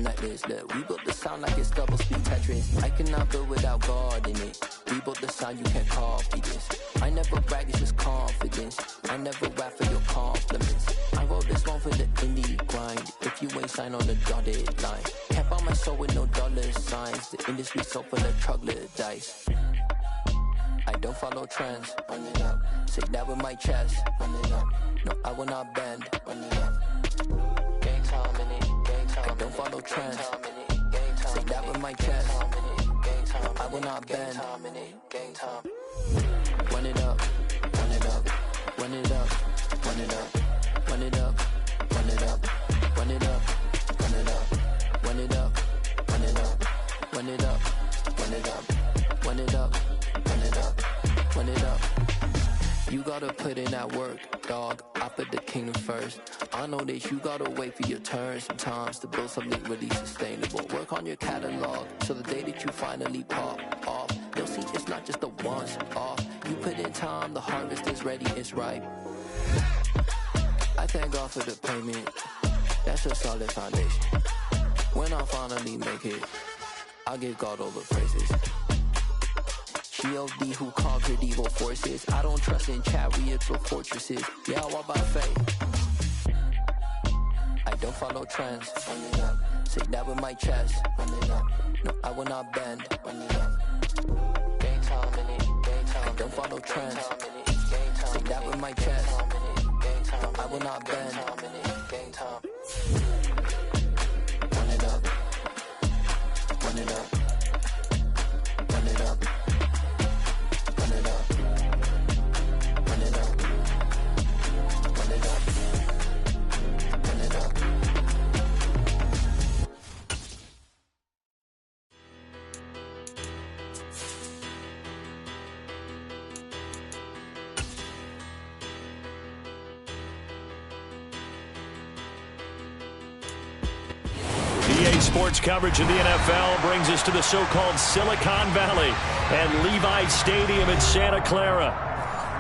like this. Look, we built the sound like it's double speed Tetris. I cannot build without God in it. We built the sound, you can't copy this. I never brag, it's just confidence. I never rap for your compliments. I wrote this one for the indie grind. If you ain't signed on the dotted line, can't buy my soul with no dollar signs. The industry so full of troglodytes. I don't follow trends. Run it up. Say that with my chest. Run it up. No, I will not bend. Run it up. Gang time in it. Gang time. I don't follow trends. Say that with my chest. No, I will not bend. Gang time. Run it up. Run it up. Run it up. Run it up. Run it up. Run it up. Run it up. Run it up. Run it up. Run it up. Run it up. Run it up. Run it up. Run it up. Run it up. You gotta put in that work, dog. I put the kingdom first. I know that you gotta wait for your turn sometimes to build something really sustainable. Work on your catalog, so the day that you finally pop off, you'll see it's not just a once off. You put in time, the harvest is ready, it's ripe. I thank God for the payment. That's a solid foundation. When I finally make it, I'll give God all the praises. G.O.D. who conquered evil forces. I don't trust in chariots or fortresses. Yeah, I walk by faith. I don't follow trends. Run it up. Say that with my chest. Run it up. No, I will not bend. Run it up. Gang time in it. Gang time. I don't follow trends. Say that with my chest. No, I will not bend. Gang time. Run it up. Run it up. Run it up. Run it up. Run it up. Run it up. Run it up. EA Sports coverage of the NFL brings us to the so-called Silicon Valley and Levi Stadium in Santa Clara.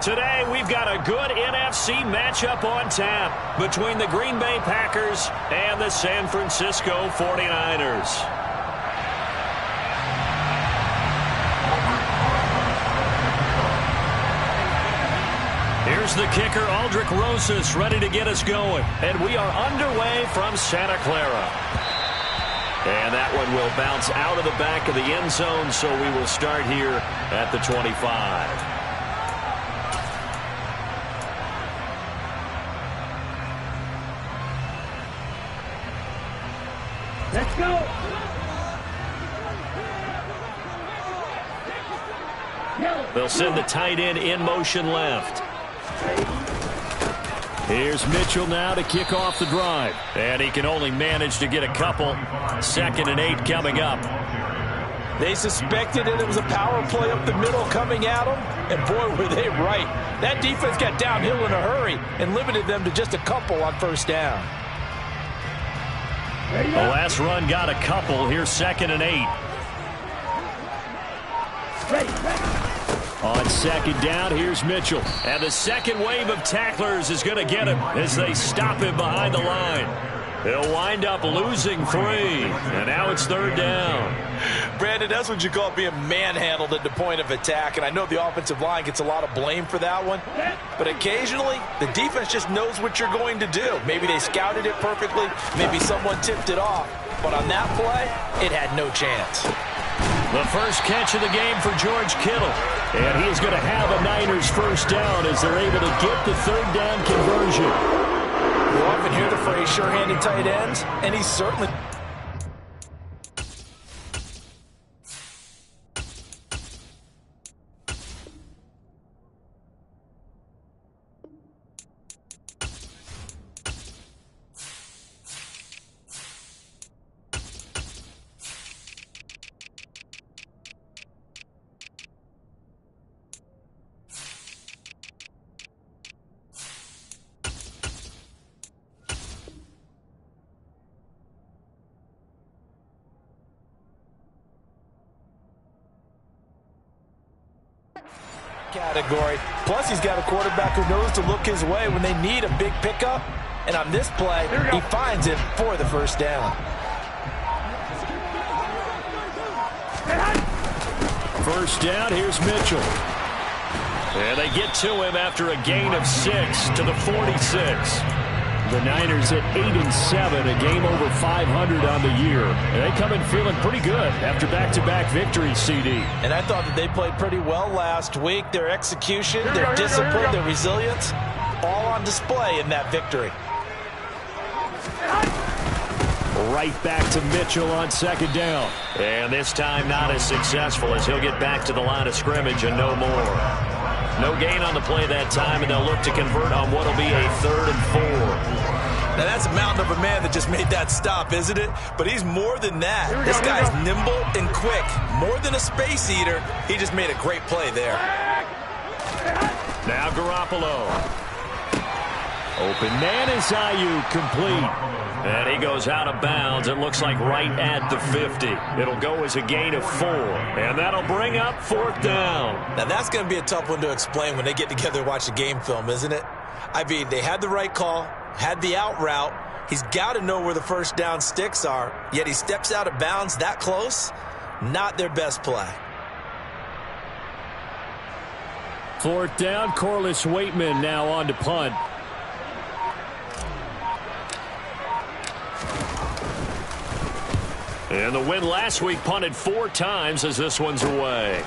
Today, we've got a good NFC matchup on tap between the Green Bay Packers and the San Francisco 49ers. Here's the kicker, Aldrick Rosas, ready to get us going. And we are underway from Santa Clara. And that one will bounce out of the back of the end zone, so we will start here at the 25. Let's go! They'll send the tight end in motion left. Here's Mitchell now to kick off the drive. And he can only manage to get a couple. 2nd and 8 coming up. They suspected it was a power play up the middle coming at them. And boy, were they right. That defense got downhill in a hurry and limited them to just a couple on first down. The last run got a couple. Here's 2nd and 8. On 2nd down, here's Mitchell. And the second wave of tacklers is going to get him as they stop him behind the line. He'll wind up losing 3. And now it's 3rd down. Brandon, that's what you call being manhandled at the point of attack. And I know the offensive line gets a lot of blame for that one. But occasionally, the defense just knows what you're going to do. Maybe they scouted it perfectly. Maybe someone tipped it off. But on that play, it had no chance. The first catch of the game for George Kittle. And he is going to have a Niners first down as they're able to get the 3rd down conversion. You often hear the phrase sure-handed tight ends, and he's certainly... category. Plus, he's got a quarterback who knows to look his way when they need a big pickup. And on this play, he finds it for the first down. First down, here's Mitchell. And they get to him after a gain of 6 to the 46. The Niners at 8-7, a game over 500 on the year. And they come in feeling pretty good after back-to-back victories, CD. And I thought that they played pretty well last week. Their execution, their discipline, their resilience, all on display in that victory. Right back to Mitchell on second down. And this time not as successful as he'll get back to the line of scrimmage and no more. No gain on the play that time, and they'll look to convert on what will be a 3rd and 4. Now, that's a mountain of a man that just made that stop, isn't it? But he's more than that. This guy's nimble and quick. More than a space eater, he just made a great play there. Now Garoppolo. Open man is Ayuk, complete. And he goes out of bounds. It looks like right at the 50. It'll go as a gain of 4. And that'll bring up 4th down. Now, that's going to be a tough one to explain when they get together and watch the game film, isn't it? I mean, they had the right call, had the out route. He's got to know where the first down sticks are, yet he steps out of bounds that close. Not their best play. 4th down, Corliss Waitman now on to punt. And the win last week punted 4 times as this one's away.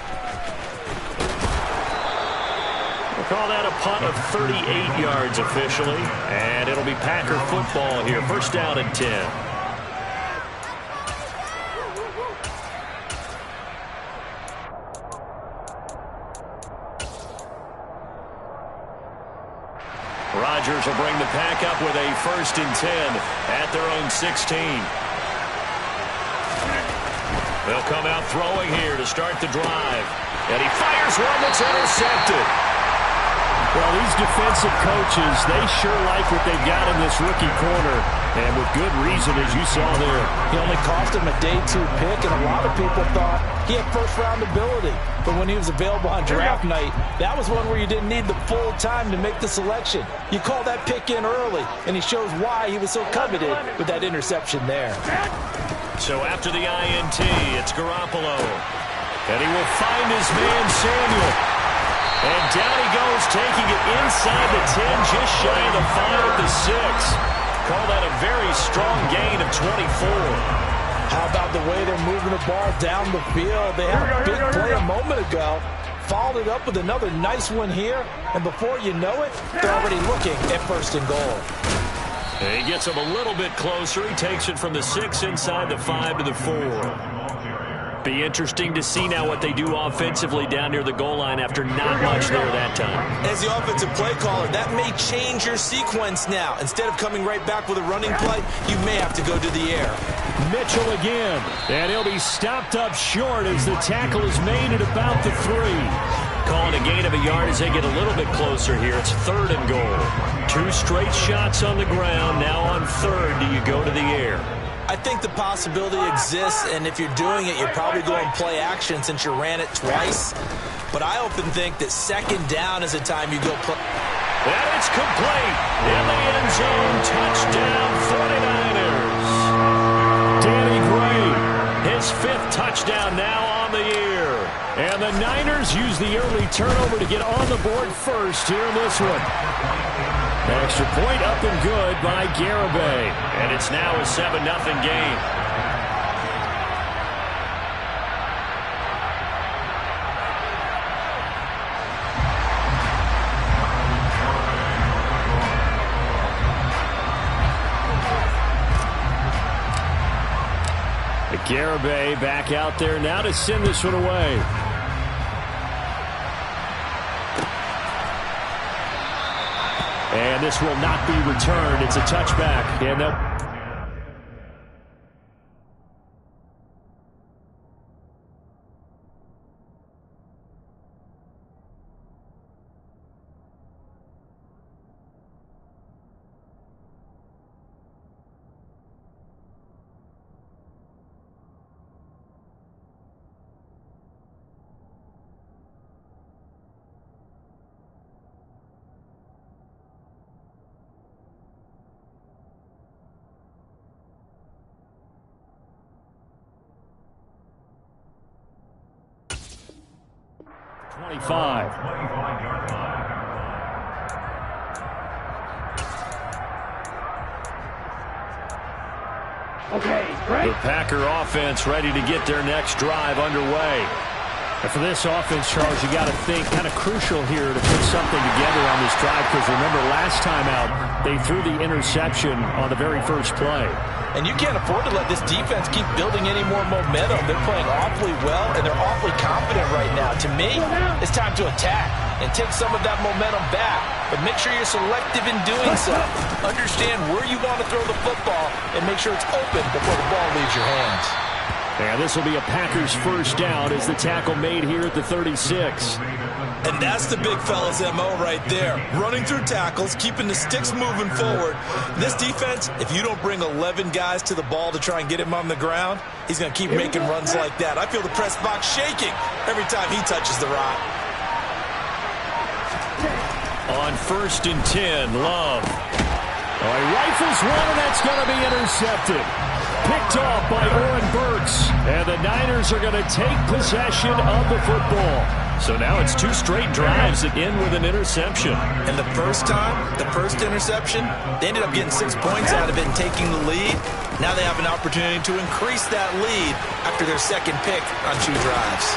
We'll call that a punt of 38 yards officially. And it'll be Packer football here. First down and 10. Rodgers will bring the Pack up with a 1st and 10 at their own 16. They'll come out throwing here to start the drive. And he fires one that's intercepted. Well, these defensive coaches, they sure like what they've got in this rookie corner. And with good reason, as you saw there. He only cost him a day 2 pick, and a lot of people thought he had first-round ability. But when he was available on draft night, that was one where you didn't need the full time to make the selection. You call that pick in early, and he shows why he was so coveted with that interception there. So after the INT, it's Garoppolo. And he will find his man, Samuel. And down he goes, taking it inside the 10, just shy of the 5 at the 6. Call that a very strong gain of 24. How about the way they're moving the ball down the field? They had a big play a moment ago. Followed it up with another nice one here. And before you know it, they're already looking at 1st and goal. And he gets him a little bit closer. He takes it from the 6 inside the 5 to the 4. Be interesting to see now what they do offensively down near the goal line after not much there that time. As the offensive play caller, that may change your sequence now. Instead of coming right back with a running play, you may have to go to the air. Mitchell again. And he'll be stopped up short as the tackle is made at about the 3. Calling a gain of a yard as they get a little bit closer here. It's 3rd and goal. 2 straight shots on the ground. Now on 3rd, do you go to the air? I think the possibility exists, and if you're doing it, you're probably going play action since you ran it twice. But I often think that 2nd down is the time you go play. And it's complete. In the end zone, touchdown 49ers. Danny Gray, his 5th touchdown now on the year. And the Niners use the early turnover to get on the board first here in this one. Extra point up and good by Garibay. And it's now a 7-0 game. Garibay back out there now to send this one away. And this will not be returned. It's a touchback. And they'll 25. Okay, right. The Packer offense ready to get their next drive underway. And for this offense, Charles, you got to think kind of crucial here to put something together on this drive, because remember last time out they threw the interception on the very first play. And you can't afford to let this defense keep building any more momentum. They're playing awfully well, and they're awfully confident right now. To me, it's time to attack and take some of that momentum back. But make sure you're selective in doing so. Understand where you want to throw the football and make sure it's open before the ball leaves your hands. And this will be a Packers first down as the tackle made here at the 36. And that's the big fella's MO right there. Running through tackles, keeping the sticks moving forward. This defense, if you don't bring 11 guys to the ball to try and get him on the ground, he's going to keep making runs like that. I feel the press box shaking every time he touches the rock. On 1st and 10, Love. Oh, he rifles one, and that's going to be intercepted. Picked off by Oren Burks. And the Niners are going to take possession of the football. So now it's 2 straight drives that end with an interception. And the first time, the first interception, they ended up getting 6 points out of it and taking the lead. Now they have an opportunity to increase that lead after their second pick on 2 drives.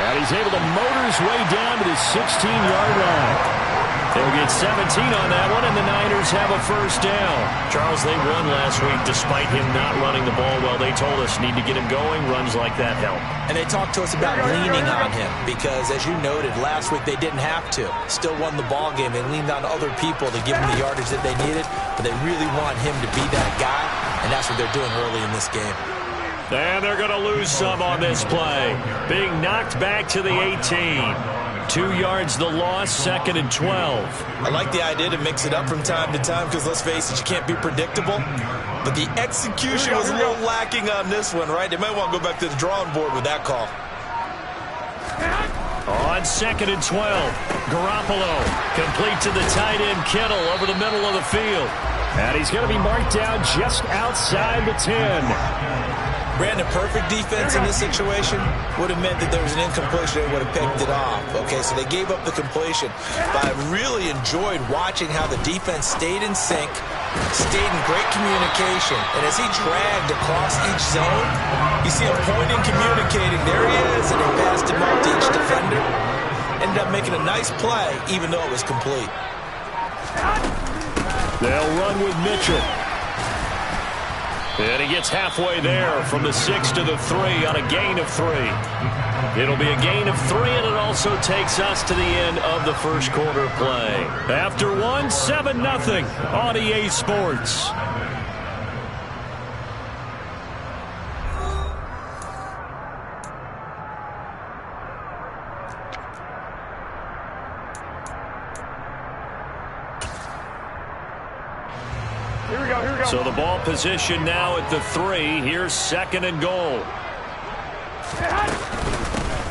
And he's able to motor his way down to the 16-yard line. They'll get 17 on that one, and the Niners have a first down. Charles, they won last week despite him not running the ball well. They told us need to get him going. Runs like that help. And they talked to us about leaning on him because, as you noted, last week they didn't have to. Still won the ball game. They leaned on other people to give them the yardage that they needed, but they really want him to be that guy, and that's what they're doing early in this game. And they're going to lose some on this play. Being knocked back to the 18. 2 yards the loss, 2nd and 12. I like the idea to mix it up from time to time because, let's face it, you can't be predictable. But the execution was a little lacking on this one, right? They might want to go back to the drawing board with that call. On 2nd and 12, Garoppolo complete to the tight end Kittle over the middle of the field. And he's going to be marked down just outside the 10. Brandon, perfect defense in this situation would have meant that there was an incompletion. They would have picked it off. Okay, so they gave up the completion. But I really enjoyed watching how the defense stayed in sync, stayed in great communication. And as he dragged across each zone, you see him pointing, communicating. There he is, and they passed him off to each defender. Ended up making a nice play, even though it was complete. They'll run with Mitchell. And he gets halfway there from the 6 to the 3 on a gain of 3. It'll be a gain of 3, and it also takes us to the end of the first quarter play. After 1, 7-0 on EA Sports. So the ball position now at the 3. Here's 2nd and goal.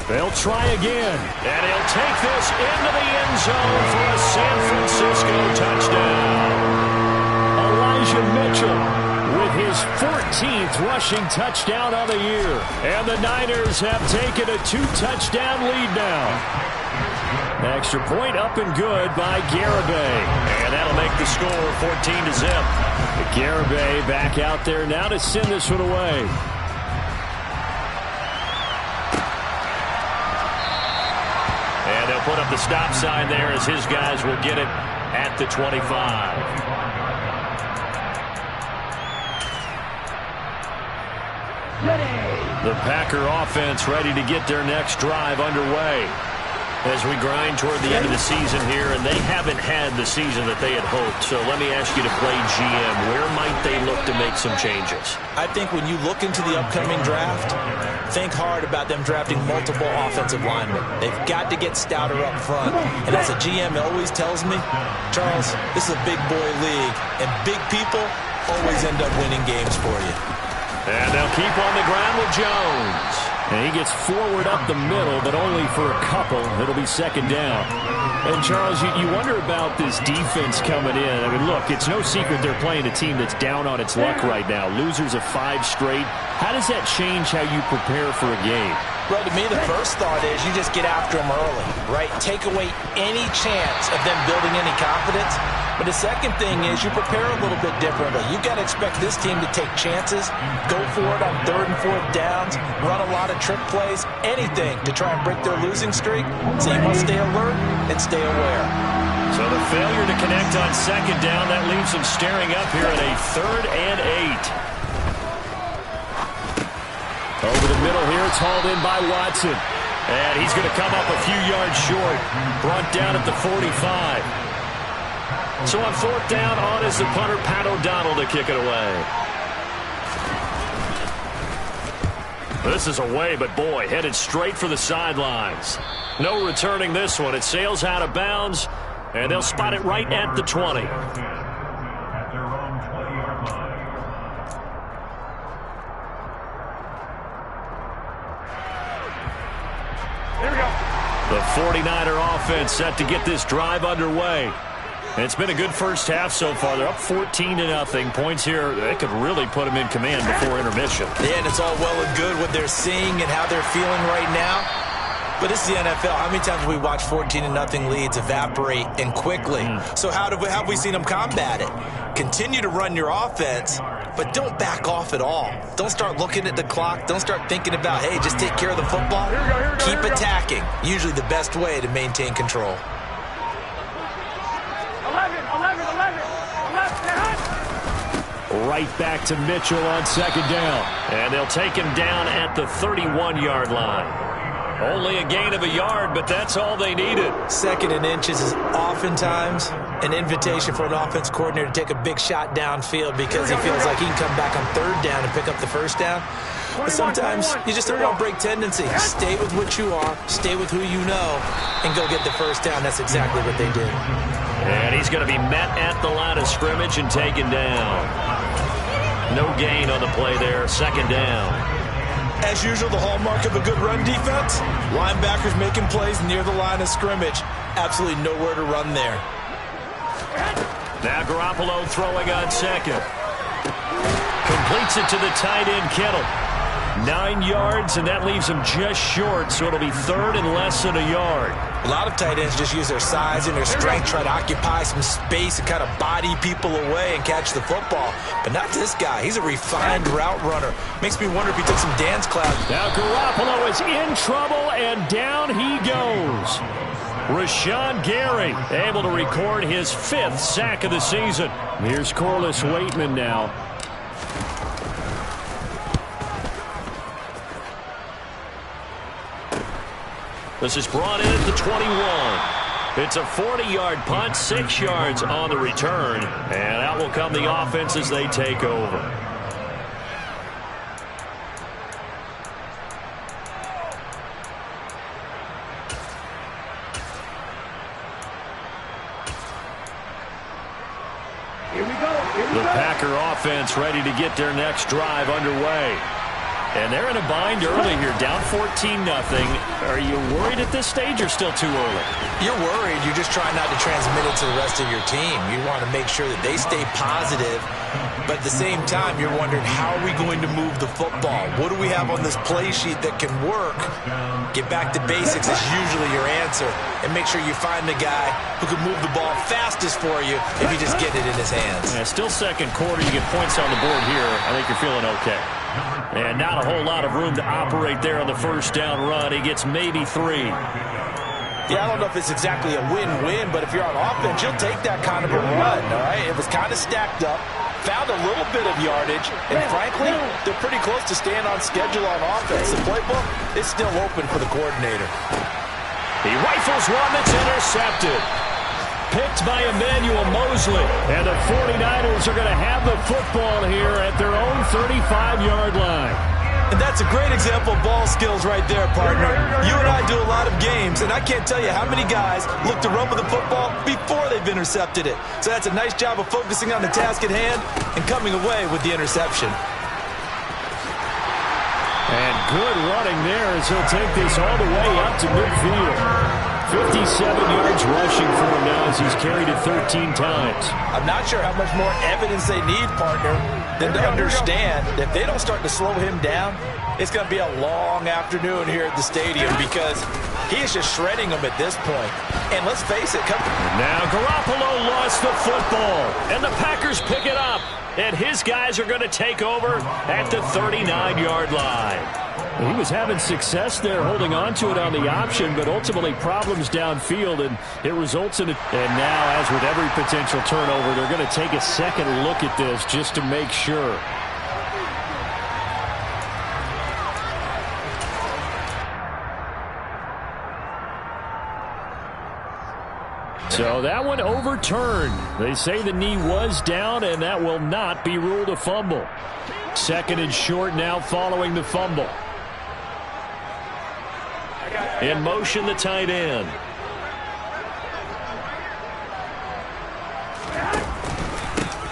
They'll try again. And he'll take this into the end zone for a San Francisco touchdown. Elijah Mitchell with his 14th rushing touchdown of the year. And the Niners have taken a 2-touchdown lead now. Extra point up and good by Garibay. And that'll make the score 14-0. Garibay back out there now to send this one away. And they'll put up the stop sign there as his guys will get it at the 25. The Packer offense ready to get their next drive underway as we grind toward the end of the season here, and they haven't had the season that they had hoped. So let me ask you to play GM. Where might they look to make some changes? I think when you look into the upcoming draft, think hard about them drafting multiple offensive linemen. They've got to get stouter up front. And as a GM, it always tells me, Charles, this is a big boy league, and big people always end up winning games for you. And they'll keep on the ground with Jones. And he gets forward up the middle, but only for a couple. It'll be 2nd down. And, Charles, you wonder about this defense coming in. I mean, look, it's no secret they're playing a team that's down on its luck right now. Losers of 5 straight. How does that change how you prepare for a game? Well, to me, the first thought is you just get after them early, right? Take away any chance of them building any confidence. But the second thing is you prepare a little bit differently. You've got to expect this team to take chances, go for it on 3rd and 4th downs, run a lot of trick plays, anything to try and break their losing streak. So you must stay alert and stay aware. So the failure to connect on 2nd down, that leaves them staring up here at a 3rd and 8. Over the middle here, it's hauled in by Watson. And he's going to come up a few yards short. Brought down at the 45. So on 4th down, on is the punter, Pat O'Donnell, to kick it away. This is away, but boy, headed straight for the sidelines. No returning this one. It sails out of bounds, and they'll spot it right at the 20. The 49er offense set to get this drive underway. And it's been a good first half so far. They're up 14-0. Points here, they could really put them in command before intermission. Yeah, and it's all well and good what they're seeing and how they're feeling right now. But this is the NFL. How many times have we watched 14-0 leads evaporate and quickly? So how have we seen them combat it? Continue to run your offense, but don't back off at all. Don't start looking at the clock. Don't start thinking about, hey, just take care of the football. Keep attacking. Usually the best way to maintain control. 11. Right back to Mitchell on 2nd down. And they'll take him down at the 31-yard line. Only a gain of a yard, but that's all they needed. 2nd and inches is oftentimes an invitation for an offense coordinator to take a big shot downfield because he feels like he can come back on 3rd down and pick up the 1st down. But sometimes you just don't want to break tendency. Stay with what you are, stay with who you know, and go get the 1st down. That's exactly what they did. And he's going to be met at the line of scrimmage and taken down. No gain on the play there, 2nd down. As usual, the hallmark of a good run defense, linebackers making plays near the line of scrimmage. Absolutely nowhere to run there. Now Garoppolo throwing on 2nd. Completes it to the tight end, Kittle. 9 yards, and that leaves him just short, so it'll be 3rd and less than a yard. A lot of tight ends just use their size and their strength, try to occupy some space and kind of body people away and catch the football. But not this guy. He's a refined route runner. Makes me wonder if he took some dance class. Now Garoppolo is in trouble, and down he goes. Rashawn Gary able to record his 5th sack of the season. Here's Corliss Waitman now. This is brought in at the 21. It's a 40-yard punt, 6 yards on the return. And out will come the offense as they take over. Here we go. The Packer offense ready to get their next drive underway. And they're in a bind early here, down 14-0. Are you worried at this stage or still too early? You're worried. You're just trying not to transmit it to the rest of your team. You want to make sure that they stay positive. But at the same time, you're wondering, how are we going to move the football? What do we have on this play sheet that can work? Get back to basics is usually your answer. And make sure you find the guy who can move the ball fastest for you if you just get it in his hands. Yeah, still 2nd quarter. You get points on the board here. I think you're feeling okay. And not a whole lot of room to operate there on the 1st down run. He gets maybe 3. Yeah, I don't know if it's exactly a win-win, but if you're on offense, you'll take that kind of a run, all right? It was kind of stacked up, found a little bit of yardage, and frankly, they're pretty close to staying on schedule on offense. The playbook is still open for the coordinator. He rifles one that's intercepted. Picked by Emmanuel Mosley. And the 49ers are going to have the football here at their own 35-yard line. And that's a great example of ball skills right there, partner. You and I do a lot of games, and I can't tell you how many guys look to run with the football before they've intercepted it. So that's a nice job of focusing on the task at hand and coming away with the interception. And good running there as he'll take this all the way up to midfield. 57 yards rushing for him now as he's carried it 13 times. I'm not sure how much more evidence they need, partner, than to understand that if they don't start to slow him down, it's going to be a long afternoon here at the stadium because he is just shredding them at this point. And let's face it, now Garoppolo lost the football, and the Packers pick it up. And his guys are going to take over at the 39-yard line. He was having success there holding on to it on the option, but ultimately problems downfield, and it results in it. And now, as with every potential turnover, they're going to take a second look at this just to make sure. So that one overturned. They say the knee was down, and that will not be ruled a fumble. Second and short now following the fumble. In motion, the tight end.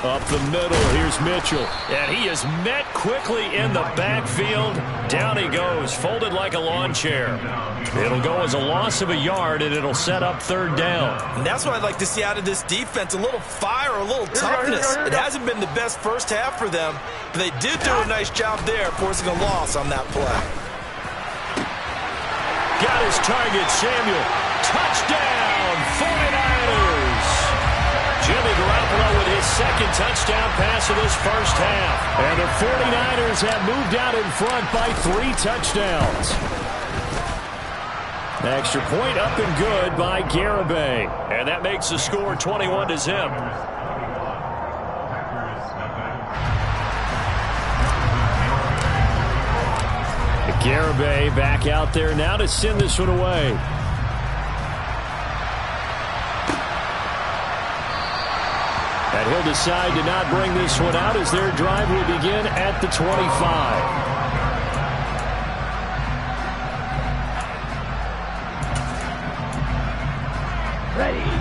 Up the middle, here's Mitchell. And he is met quickly in the backfield. Down he goes, folded like a lawn chair. It'll go as a loss of a yard, and it'll set up third down. And that's what I'd like to see out of this defense, a little fire, a little toughness. It hasn't been the best first half for them, but they did do a nice job there forcing a loss on that play. Got his target, Samuel. Touchdown, 49ers. Jimmy Garoppolo with his second touchdown pass of this first half. And the 49ers have moved out in front by 3 touchdowns. Extra point up and good by Garibay. And that makes the score 21-0. Garibay back out there now to send this one away. And he'll decide to not bring this one out as their drive will begin at the 25.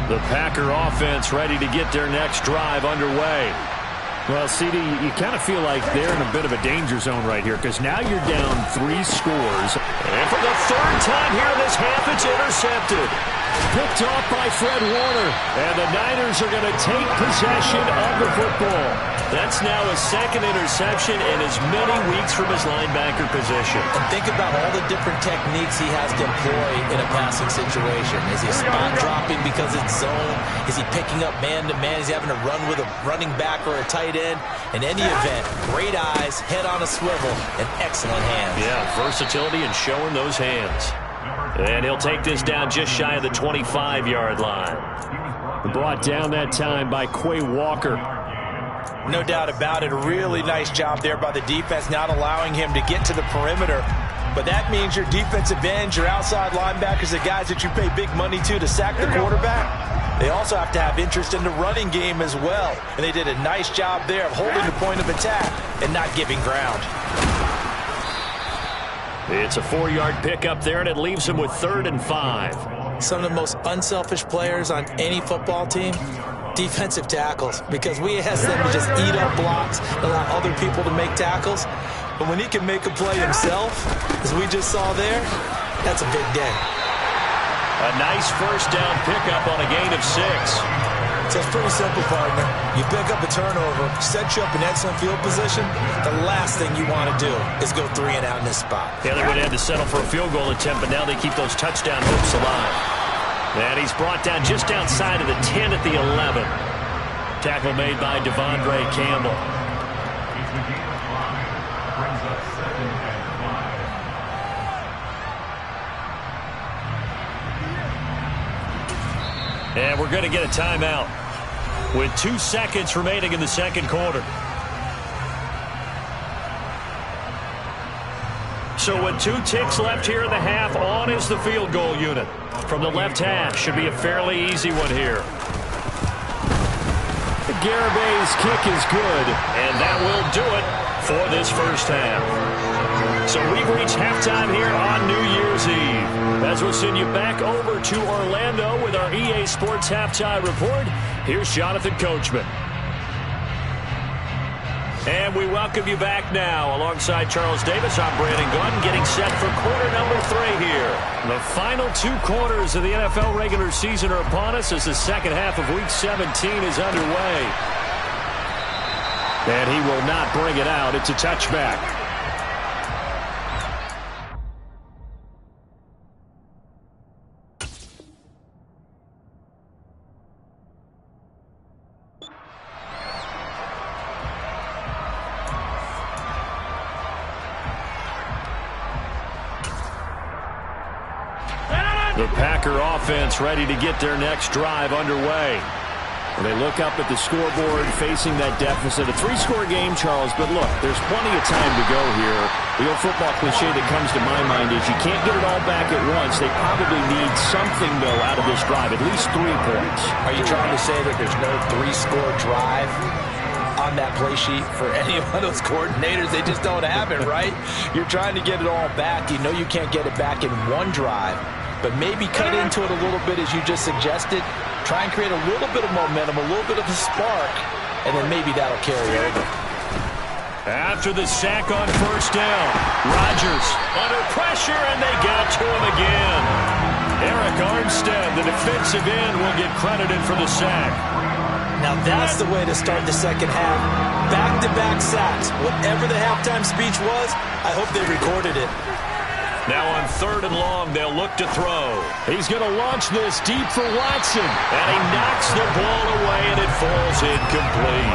The Packer offense ready to get their next drive underway. Well, CD, you kind of feel like they're in a bit of a danger zone right here because now you're down 3 scores. And for the third time here in this half, it's intercepted. Picked off by Fred Warner. And the Niners are going to take possession of the football. That's now his second interception in as many weeks from his linebacker position. And think about all the different techniques he has to employ in a passing situation. Is he spot dropping because it's zone? Is he picking up man-to-man? Is he having to run with a running back or a tight end? In any event, great eyes, head on a swivel, and excellent hands. Yeah, versatility and showing those hands. And he'll take this down just shy of the 25-yard line. Brought down that time by Quay Walker. No doubt about it. A really nice job there by the defense, not allowing him to get to the perimeter. But that means your defensive ends, your outside linebackers, the guys that you pay big money to sack the quarterback, they also have to have interest in the running game as well. And they did a nice job there of holding the point of attack and not giving ground. It's a 4-yard pickup there, and it leaves him with 3rd and 5. Some of the most unselfish players on any football team, defensive tackles, because we ask them to just eat up blocks, allow other people to make tackles. But when he can make a play himself, as we just saw there, that's a big day. A nice first down pickup on a gain of 6. So it's pretty simple, partner. You pick up a turnover, set you up in excellent field position. The last thing you want to do is go 3 and out in this spot. Yeah, they would have to settle for a field goal attempt, but now they keep those touchdown hopes alive. And he's brought down just outside of the 10 at the 11. Tackle made by Devondre Campbell. And we're going to get a timeout with 2 seconds remaining in the second quarter. So with 2 ticks left here in the half, on is the field goal unit. From the left half, should be a fairly easy one here. Garibay's kick is good. And that will do it for this first half. So we've reached halftime here on New Year's Eve. As we'll send you back over to Orlando with our EA Sports Halftime Report, here's Jonathan Coachman. And we welcome you back now. Alongside Charles Davis, I'm Brandon Gaudin, getting set for quarter number 3 here. The final 2 quarters of the NFL regular season are upon us as the second half of Week 17 is underway. And he will not bring it out. It's a touchback. The Packer offense ready to get their next drive underway. They look up at the scoreboard facing that deficit. A 3-score game, Charles, but look, there's plenty of time to go here. The old football cliche that comes to my mind is you can't get it all back at once. They probably need something, though, out of this drive, at least 3 points. Are you trying to say that there's no 3-score drive on that play sheet for any one of those coordinators? They just don't have it, right? You're trying to get it all back. You know you can't get it back in one drive. But maybe cut into it a little bit, as you just suggested. Try and create a little bit of momentum, a little bit of a spark, and then maybe that'll carry over. After the sack on first down, Rodgers under pressure, and they get to him again. Eric Armstead, the defensive end, will get credited for the sack. Now that's the way to start the second half. Back-to-back sacks. Whatever the halftime speech was, I hope they recorded it. Now on 3rd and long, they'll look to throw. He's going to launch this deep for Watson. And he knocks the ball away, and it falls incomplete.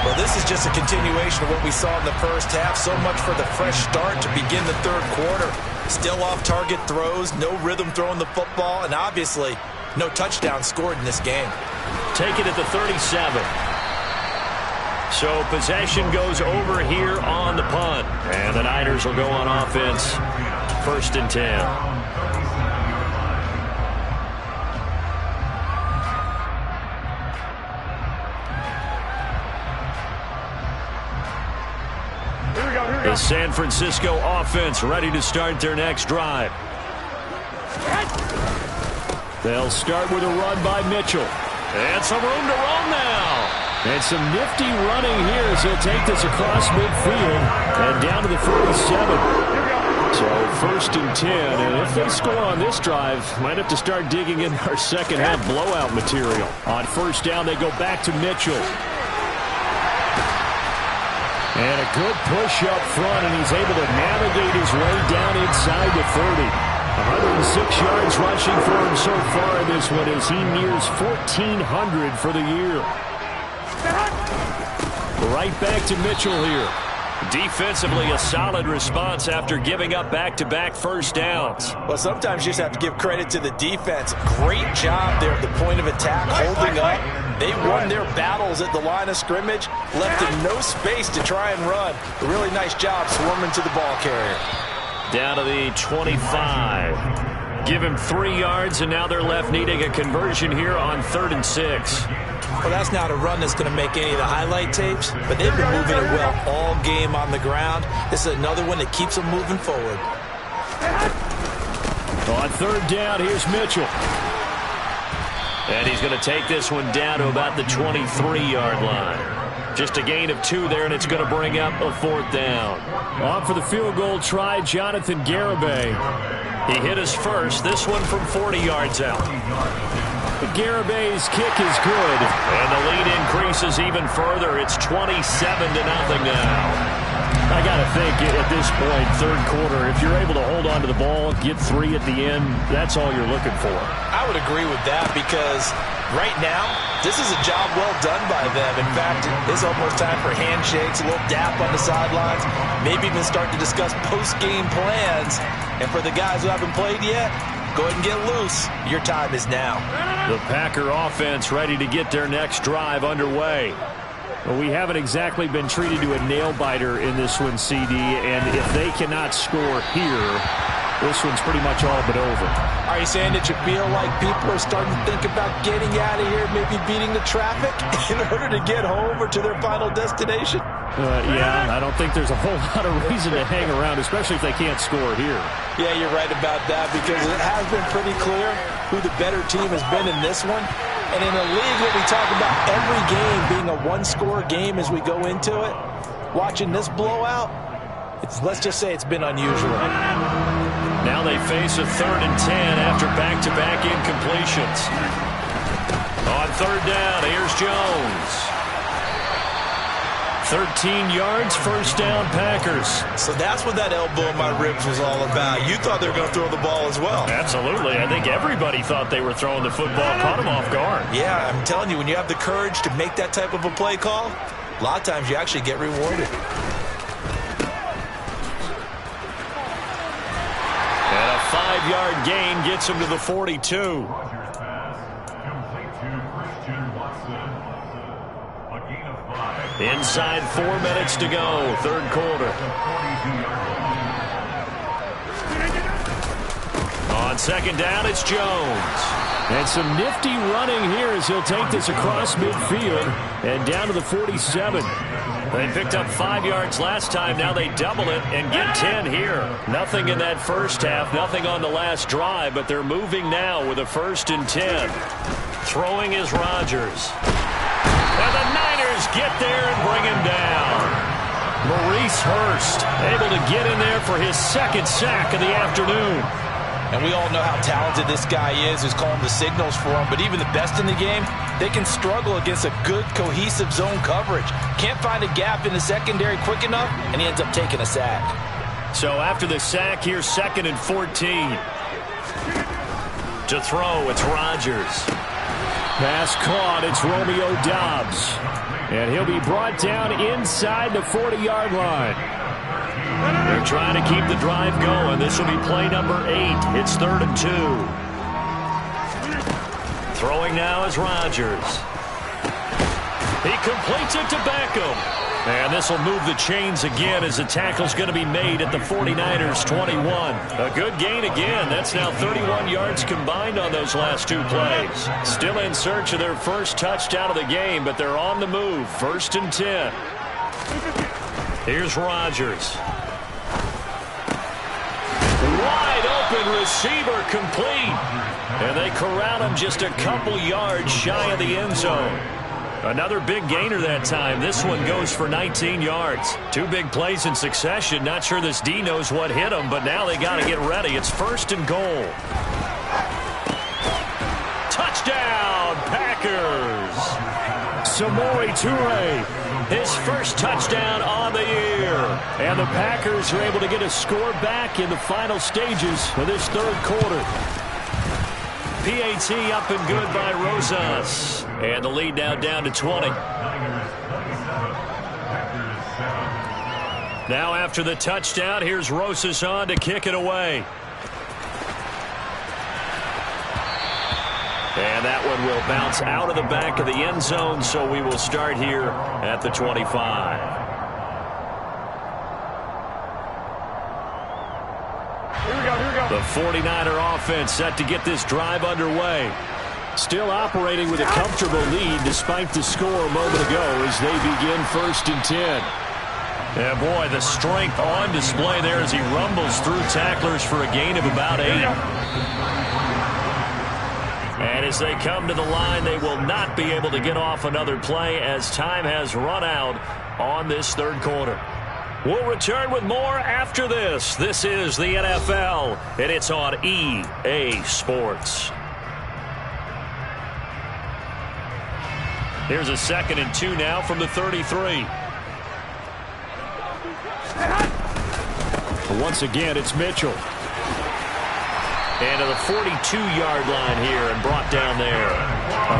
Well, this is just a continuation of what we saw in the first half. So much for the fresh start to begin the 3rd quarter. Still off-target throws, no rhythm throwing the football, and obviously no touchdown scored in this game. Take it at the 37. So possession goes over here on the punt. And the Niners will go on offense. 1st and 10. The San Francisco offense ready to start their next drive. They'll start with a run by Mitchell. And some room to run now. And some nifty running here as they'll take this across midfield and down to the 47. So 1st and 10, and if they score on this drive, might have to start digging in our second half blowout material. On 1st down, they go back to Mitchell. And a good push up front, and he's able to navigate his way down inside the 30. 106 yards rushing for him so far in this one as he nears 1,400 for the year. Right back to Mitchell here. Defensively, a solid response after giving up back-to-back first downs. Well, sometimes you just have to give credit to the defense. Great job there at the point of attack, holding up. They won their battles at the line of scrimmage, left them no space to try and run. A really nice job swarming to the ball carrier. Down to the 25. Give him 3 yards, and now they're left needing a conversion here on 3rd and 6. Well, that's not a run that's going to make any of the highlight tapes, but they've been moving it well all game on the ground. This is another one that keeps them moving forward. On 3rd down, here's Mitchell. And he's going to take this one down to about the 23-yard line. Just a gain of 2 there, and it's going to bring up a 4th down. On for the field goal try, Jonathan Garibay. He hit his first, this one from 40 yards out. Garibay's kick is good, and the lead increases even further. It's 27-0 now. I got to think at this point, 3rd quarter, if you're able to hold on to the ball, get 3 at the end, that's all you're looking for. I would agree with that because right now, this is a job well done by them. In fact, it's almost time for handshakes, a little dap on the sidelines, maybe even start to discuss post-game plans. And for the guys who haven't played yet, go ahead and get loose. Your time is now. The Packer offense ready to get their next drive underway. Well, we haven't exactly been treated to a nail-biter in this one, CD, and if they cannot score here, this one's pretty much all but over. Are you saying that you feel like people are starting to think about getting out of here, maybe beating the traffic in order to get home or to their final destination? Yeah, I don't think there's a whole lot of reason to hang around, especially if they can't score here. Yeah, you're right about that because it has been pretty clear who the better team has been in this one. And in a league where we talk about every game being a one-score game as we go into it, watching this blowout, let's just say it's been unusual. Now they face a 3rd and 10 after back-to-back incompletions. On 3rd down, here's Jones. 13 yards, 1st down, Packers. So that's what that elbow in my ribs was all about. You thought they were going to throw the ball as well. Absolutely. I think everybody thought they were throwing the football, caught him off guard. Yeah, I'm telling you, when you have the courage to make that type of a play call, a lot of times you actually get rewarded. And a 5-yard gain gets him to the 42. Inside 4 minutes to go, 3rd quarter. On 2nd down, it's Jones. And some nifty running here as he'll take this across midfield and down to the 47. They picked up 5 yards last time. Now they double it and get 10 here. Nothing in that first half, nothing on the last drive, but they're moving now with a 1st and 10. Throwing is Rodgers. And the Niners get there and bring him down. Maurice Hurst able to get in there for his 2nd sack of the afternoon. And we all know how talented this guy is, who's calling the signals for him. But even the best in the game, they can struggle against a good, cohesive zone coverage. Can't find a gap in the secondary quick enough, and he ends up taking a sack. So after the sack, here's 2nd and 14. To throw, it's Rodgers. Pass caught, it's Romeo Doubs. And he'll be brought down inside the 40-yard line. They're trying to keep the drive going. This will be play number 8. It's 3rd and 2. Throwing now is Rodgers. He completes it to Beckham. And this will move the chains again as the tackle's going to be made at the 49ers 21. A good gain again. That's now 31 yards combined on those last 2 plays. Still in search of their first touchdown of the game, but they're on the move. 1st and 10. Here's Rodgers. Wide open receiver complete. And they corral him just a couple yards shy of the end zone. Another big gainer that time. This one goes for 19 yards. 2 big plays in succession. Not sure this D knows what hit him, but now they got to get ready. It's 1st and goal. Touchdown, Packers. Samori Toure, his first touchdown on the year. And the Packers are able to get a score back in the final stages of this 3rd quarter. PAT up and good by Rosas. And the lead now down to 20. Now after the touchdown, here's Rosas on to kick it away. And that one will bounce out of the back of the end zone, so we will start here at the 25. The 49er offense set to get this drive underway. Still operating with a comfortable lead despite the score a moment ago as they begin 1st and 10. Yeah, boy, the strength on display there as he rumbles through tacklers for a gain of about 8. And as they come to the line, they will not be able to get off another play as time has run out on this 3rd quarter. We'll return with more after this. This is the NFL, and it's on EA Sports. Here's a 2nd and 2 now from the 33. Once again, it's Mitchell. And to the 42-yard line here and brought down there.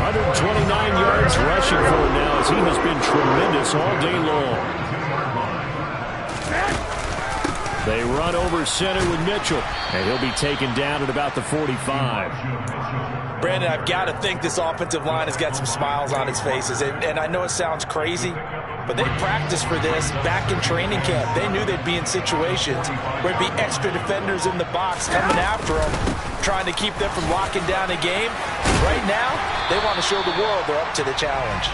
129 yards rushing for him now as he has been tremendous all day long. They run over center with Mitchell, and he'll be taken down at about the 45. Brandon, I've got to think this offensive line has got some smiles on its faces. And I know it sounds crazy, but they practiced for this back in training camp. They knew they'd be in situations where there'd be extra defenders in the box coming after them, trying to keep them from locking down a game. Right now, they want to show the world they're up to the challenge.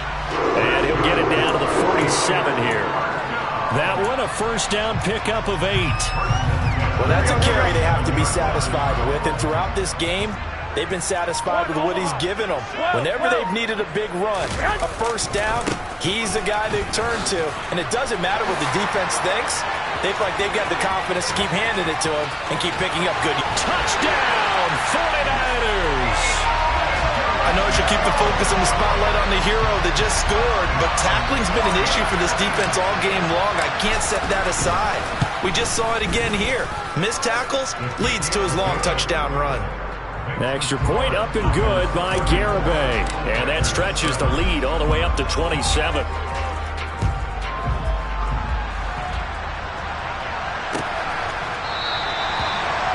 And he'll get it down to the 47 here. That one a 1st down pickup of 8. Well, that's a carry they have to be satisfied with. And throughout this game, they've been satisfied with what he's given them. Whenever they've needed a big run, a 1st down, He's the guy they turn to, and it doesn't matter what the defense thinks. They feel like they've got the confidence to keep handing it to him and keep picking up good. Touchdown, 49ers! I know I should keep the focus and the spotlight on the hero that just scored, but tackling's been an issue for this defense all game long. I can't set that aside. We just saw it again here. Missed tackles leads to his long touchdown run. Extra point up and good by Garibay. And that stretches the lead all the way up to 27.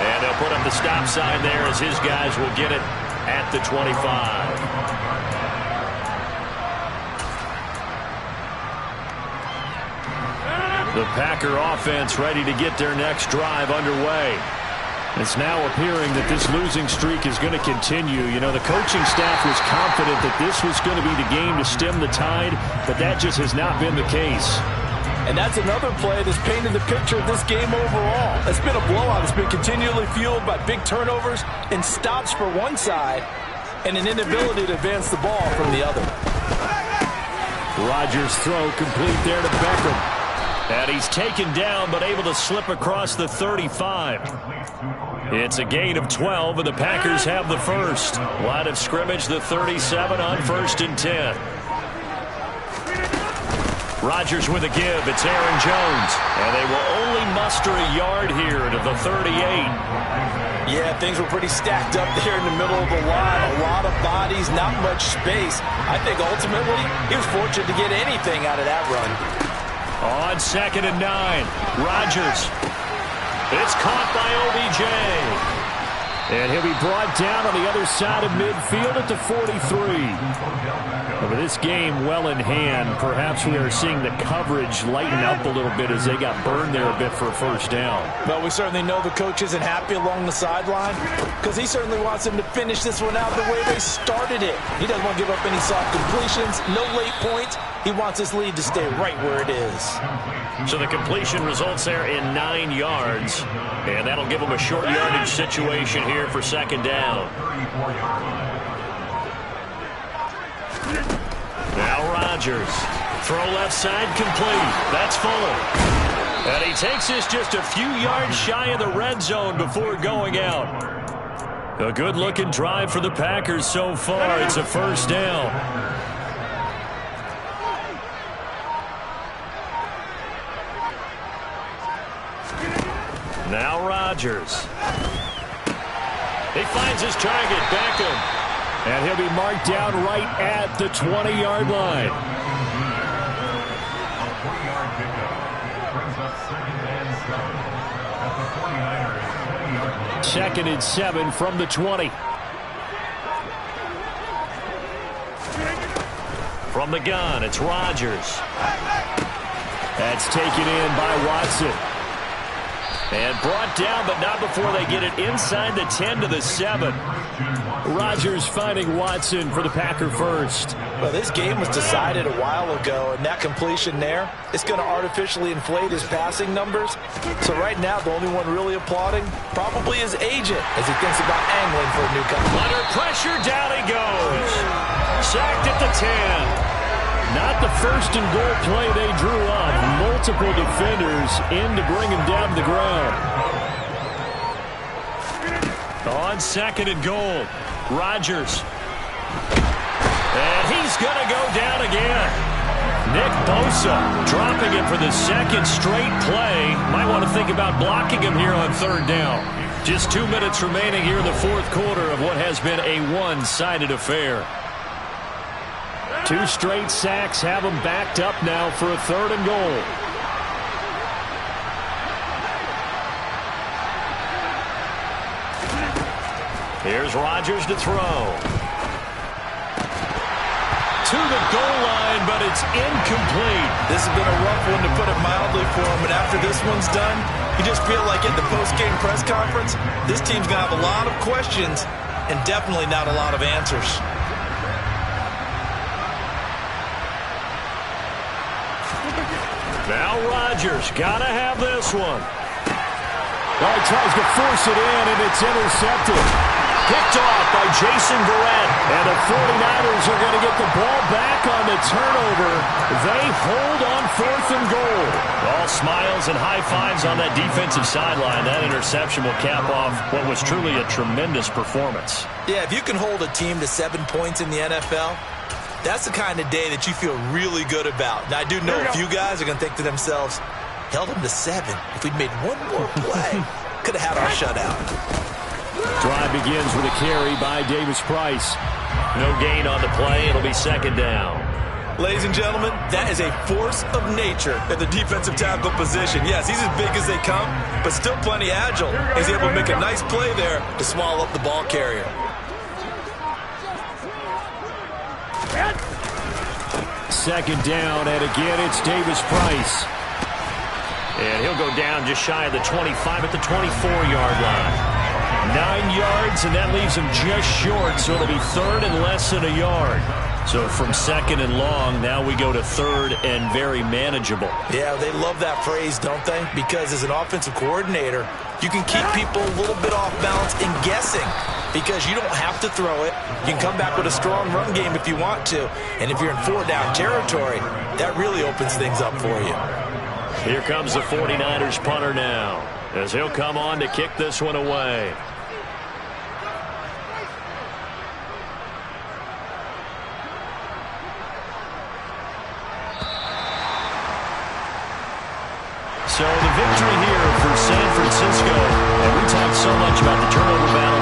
And they'll put up the stop sign there as his guys will get it at the 25. The Packer offense ready to get their next drive underway. It's now appearing that this losing streak is going to continue. You know, the coaching staff was confident that this was going to be the game to stem the tide, but that just has not been the case. And that's another play that's painted the picture of this game overall. It's been a blowout. It's been continually fueled by big turnovers and stops for one side and an inability to advance the ball from the other. Rodgers' throw complete there to Beckham. And he's taken down but able to slip across the 35. It's a gain of 12, and the Packers have the first. Line of scrimmage, the 37 on 1st and 10. Rodgers with a give. It's Aaron Jones. And they will only muster a yard here to the 38. Yeah, things were pretty stacked up there in the middle of the line. A lot of bodies, not much space. I think ultimately he was fortunate to get anything out of that run. On 2nd and 9, Rodgers. It's caught by OBJ. And he'll be brought down on the other side of midfield at the 43. With this game well in hand, perhaps we are seeing the coverage lighten up a little bit as they got burned there a bit for a first down. Well, we certainly know the coach isn't happy along the sideline because he certainly wants them to finish this one out the way they started it. He doesn't want to give up any soft completions, no late points. He wants his lead to stay right where it is. So the completion results there in 9 yards, and that'll give them a short yardage situation here for 2nd down. Now Rodgers. Throw left side complete. That's Fuller. And he takes this just a few yards shy of the red zone before going out. A good-looking drive for the Packers so far. It's a first down. Now Rodgers. He finds his target, Beckham. And he'll be marked down right at the 20-yard line. Second and 7 from the 20. From the gun, it's Rodgers. That's taken in by Watson. And brought down, but not before they get it inside the 10 to the 7. Rodgers finding Watson for the Packer first. Well, this game was decided a while ago, and that completion there is going to artificially inflate his passing numbers. So right now, the only one really applauding probably his agent as he thinks about angling for a new contract. Under pressure, down he goes. Sacked at the 10. Not the first and goal play they drew up. Multiple defenders in to bring him down to the ground. On 2nd and goal, Rodgers. And he's going to go down again. Nick Bosa dropping it for the 2nd straight play. Might want to think about blocking him here on 3rd down. Just 2 minutes remaining here in the 4th quarter of what has been a one-sided affair. 2 straight sacks have them backed up now for a 3rd and goal. Here's Rodgers to throw. To the goal line, but it's incomplete. This has been a rough one, to put it mildly, for him. And after this one's done, you just feel like at the post-game press conference, this team's going to have a lot of questions and definitely not a lot of answers. Now Rodgers got to have this one. Well, he tries to force it in, and it's intercepted. Picked off by Jason Verrett. And the 49ers are going to get the ball back on the turnover. They hold on 4th and goal. All smiles and high fives on that defensive sideline. That interception will cap off what was truly a tremendous performance. Yeah, if you can hold a team to 7 points in the NFL, that's the kind of day that you feel really good about. Now, I do know a few guys are going to think to themselves, held them to 7. If we'd made one more play, could have had our shutout. Drive begins with a carry by Davis Price. No gain on the play. It'll be 2nd down. Ladies and gentlemen, that is a force of nature at the defensive tackle position. Yes, he's as big as they come, but still plenty agile. He's able to make a nice play there to swallow up the ball carrier. Second down, and again it's Davis Price. And he'll go down just shy of the 25 at the 24-yard line. 9 yards, and that leaves him just short, so it'll be 3rd and less than a yard. So from 2nd and long, now we go to 3rd and very manageable. Yeah, they love that phrase, don't they? Because as an offensive coordinator, you can keep people a little bit off balance and guessing because you don't have to throw it. You can come back with a strong run game if you want to. And if you're in 4-down territory, that really opens things up for you. Here comes the 49ers punter now, as he'll come on to kick this one away. So the victory here for San Francisco. And we talked so much about the turnover battle.